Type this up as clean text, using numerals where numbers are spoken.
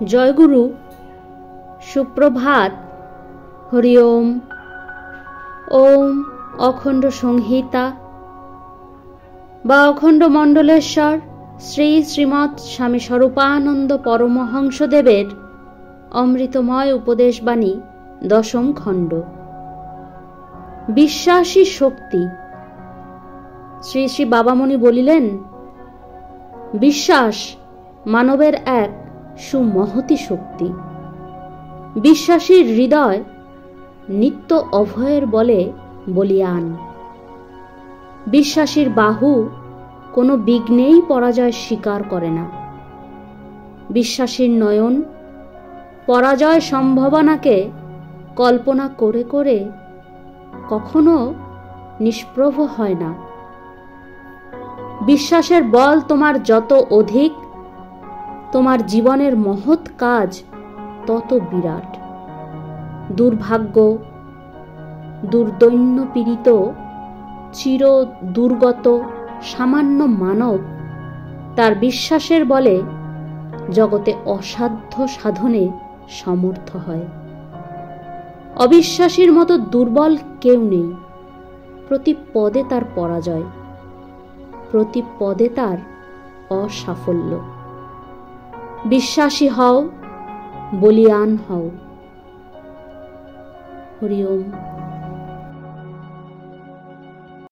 জয়গুরু, সুপ্রভাত। হরি ওম। ওম অখণ্ড সংহিতা বা অখণ্ড মণ্ডলেশ্বর শ্রী শ্রীমৎ স্বামী স্বরূপানন্দ পরমহংসদেবের অমৃতময় উপদেশবাণী, দশম খণ্ড। বিশ্বাসী শক্তি। শ্রী শ্রী বাবামণি বলিলেন, বিশ্বাস মানবের এক সুমহতি শক্তি। বিশ্বাসীর হৃদয় নিত্য অভয়ের বলে বলিয়ান। বিশ্বাসীর বাহু কোনো বিঘ্নেই পরাজয় স্বীকার করে না। বিশ্বাসীর নয়ন পরাজয় সম্ভাবনাকে কল্পনা করে করে কখনো নিষ্প্রভ হয় না। বিশ্বাসের বল তোমার যত অধিক, তোমার জীবনের মহৎ কাজ তত বিরাট। দুর্ভাগ্য, দুর্দৈন্য পীড়িত, চির দুর্গত সামান্য মানব তার বিশ্বাসের বলে জগতে অসাধ্য সাধনে সমর্থ হয়। অবিশ্বাসীর মতো দুর্বল কেউ নেই। প্রতি পদে তার পরাজয়, প্রতি পদে তার অসাফল্য। বিশ্বাসী হও, বলিয়ান হও। হরি ওম।